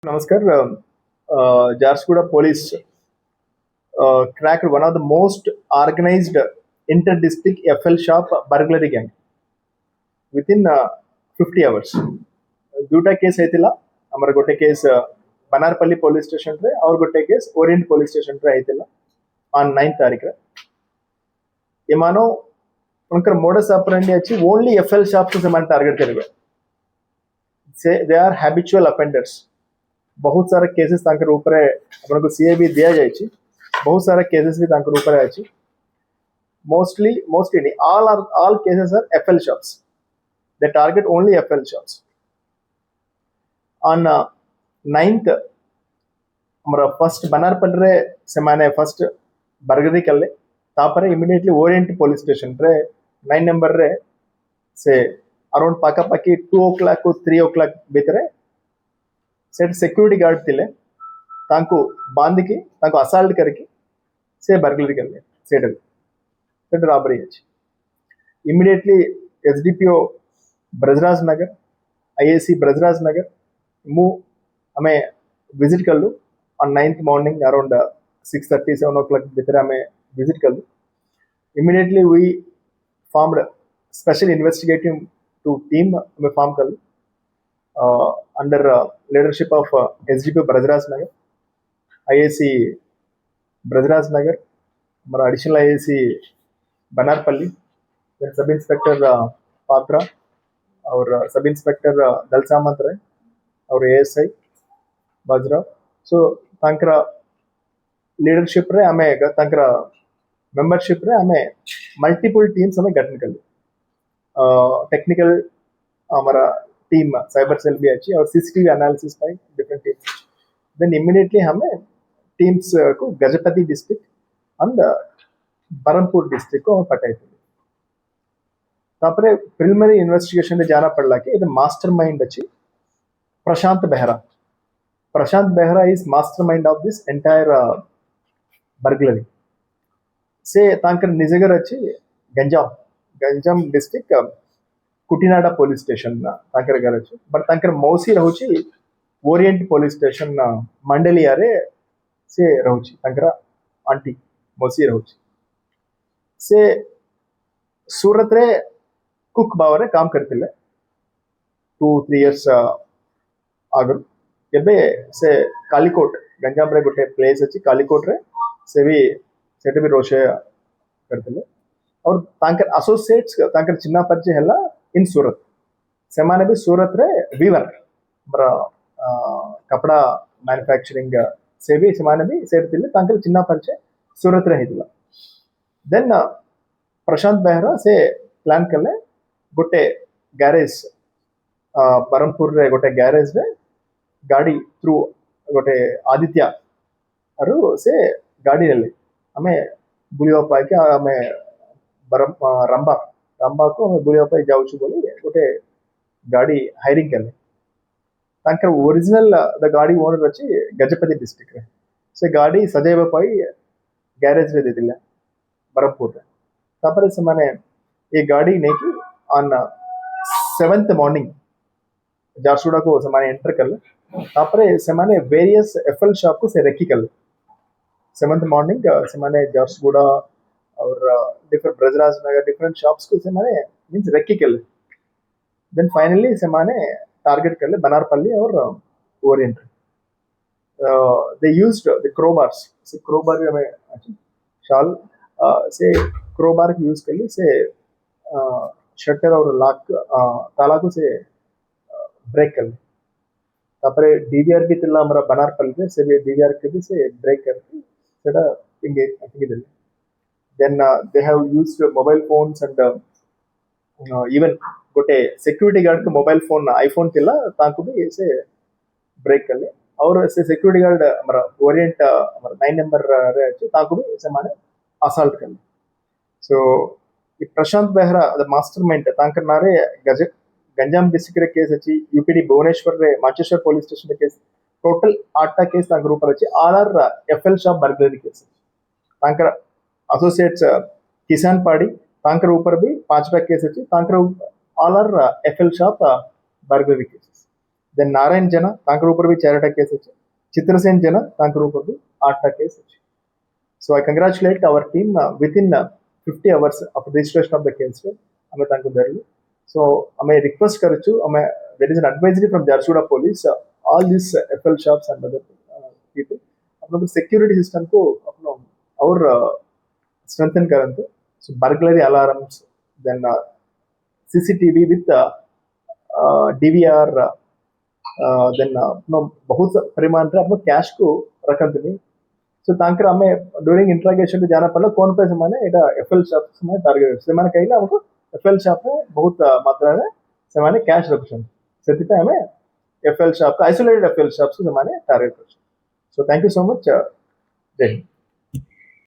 Namaskar. Jharsuguda police cracked one of the most organized inter-district FL shop burglary gang within 50 hours. दूटा case ಐತಿಲ್ಲ हमारा गोटे case बनारपल्ली police station रे और गोटे case Orient police station रे ಐತಿಲ್ಲ on 9th तारीख रे ये मानो उनकर मोडस ऑपरेंडी अच्छी ओनली FL शॉप से ସେମାନେ टारगेट करेंगे से दे आर हैबिचुअल ऑफेंडर्स बहुत सारा केसेस तांकर ऊपर अपन को सीए भी दिया जाए बहुत सारा केसेस भी तांकर ऊपर है mostly all cases are FL shops. They target only FL shops. On 9th हमारा फर्स्ट बनारपल्ली रे सेमाने फर्स्ट बर्गरी कल्ले तापरे इमिडिएटली ओरिएंट पुलिस स्टेशन रे 9 नंबर रे से अराउंड पाकापाकी 2 o'clock को 3 o'clock भीतर सेट सिक्यूरिटी गार्ड थिले तांको बांध के तांको असाल्ट करके से बर्गलरी कर ले सेट रॉबरी अच्छी इमीडिएटली एसडीपीओ ब्रजराज नगर आईएसी ब्रजराज नगर मु हमें विजिट कर लूँ on 9th morning around 6:30 7 o'clock भीतर हमें विजिट कर लूँ immediately we formed special investigative to team हमें फॉर्म कर लूँ under leadership of SDP Brajraj Nagar, IAC Brajraj Nagar, हमारा additional IAC बनारपल्ली, then sub inspector Patra और सब इंस्पेक्टर दल सामंत राय और ASI बाजरा सो तांकरा लीडरशिप रे हमें तांकरा मेंबरशिप रे हमें मल्टीपल टीम्स हमें गठन कर ली टेक्निकल हमारा टीम साइबर सेल भी अच्छी और सीसीटीवी एनालिसिस पाई डिफरेंट टीम्स देन इमीडिएटली हमें टीम्स को गजपति डिस्ट्रिक्ट अंड बरमपुर डिस्ट्रिक्ट को पटाई थी तापरे प्रिलिमिनरी इन्वेस्टिगेशन में जाना पड़ला कि ಇದು ಮಾಸ್ಟರ್ ಮೈಂಡ್ अच्छी प्रशांत Behera is master mind of this entire burglary से तांकर निजगर अच्छी गंजाम डिस्ट्रिक्ट कुटिनाडा पुलिस स्टेशन तांकर घर अच्छे बट तांकर मौसी रहुची ओरिएंट पुलिस स्टेशन मंडलियारे से रहुची तांकर आंटी मौसी रहुची से सूरत रे कुक बावरे काम करतिले 2-3 years आगर एबे से कालीकोट गंजाम रे गोटे प्लेस अच्छी कालीकोट रे से भी सेटे भी रोशे करतिले और तांकर एसोसिएट्स तांकर चिन्ना परिचय हला इन सूरत सेमाने भी सूरत रे वीवर मरा कपड़ा मैन्युफैक्चरिंग से भी सेमाने भी सेडतिले तांकर चिन्ना परिचय सूरत रे हितला देन प्रशांत बेहरा से प्लान करले गोटे गैरेज बरमपुर रे गोटे गैरेज रे गाड़ी थ्रू गोटे आदित्य अरु से गाड़ी नेले हमें बुलिवा पाई के हमें बरम रंबा को हमें बुलिवा पाई जाऊछु बोली गोटे गाड़ी हायरिंग करले तांकर ओरिजिनल द गाड़ी ओनर अच्छी गजपति डिस्ट्रिक्ट रे से गाड़ी सजैव पाई गैरेज रे दे दिले बरमपुर रे तापर से माने ये गाड़ी ने की ऑन 7th मॉर्निंग झारसुगुड़ा को से माने एंटर करले तापर से माने वेरियस एफएल शॉप को से रेकी करले 7th मॉर्निंग से माने झारसुगुड़ा और डिफरेंट ब्रजराज नगर डिफरेंट शॉप्स को से माने मींस रेकी करले देन फाइनली से माने टारगेट करले बनारपल्ली और ओरिएंट दे यूज्ड द क्रोबार्स से क्रोबार में शाल से क्रोबार यूज कर ली से शटर और लॉक ताला को से ब्रेक कर ली तापर डीवीआर भी तिल्ला हमारा बनारपल्ली से भी डीवीआर के भी से ब्रेक करके सेटा इंगे दिले then they have used mobile phones and even गोटे सिक्योरिटी गार्ड का मोबाइल फोन आईफोन तिला तांको भी ऐसे ब्रेक कर ले और से सिक्योरिटी गार्ड हमारा ओरिएंट हमारा 9 नंबर रे अच्छे तांको भी ऐसे माने असाल्ट कर ले सो ये प्रशांत बेहरा द मास्टरमाइंड तांकर नारे गंजाम डिस्ट्रिक्ट रे केस अच्छी यूपीडी भुवनेश्वर रे Macheswar police station case total 8टा केस तांकर ऊपर अच्छी all R FL shop burglary case तांकर एसोसिएट्स किसान पाड़ी तांकर ऊपर भी 5टा केस अच्छी तांकर all R FL shop burglary cases. Then Narayan Jena तांकर ऊपर भी 4टा केस अच्छे, चित्रसेन जना तांकर ऊपर भी 8टा केस अच्छे. So I congratulate our team within 50 hours of registration of the case. हमें तांको दरली. So हमें request करचु हमें there is an advisory from Jharsuguda police all these FL shops and other people अपने security system को अपना और strengthen करते. So burglary alarms, then CCTV with DVR, then बहुत परिमाण रे अपना कैश को रखते. सो तांकर हमें ड्यूरिंग इंट्रागेशन जाना पड़ा कौन पे से एटा एफएल शॉप से टारगेट से कहला हमको एफएल शॉप में बहुत मात्रा में से कैश रखछन सेति पे हमें FL shop isolated FL shop से टारगेट कर. So thank you so much. जय हिंद.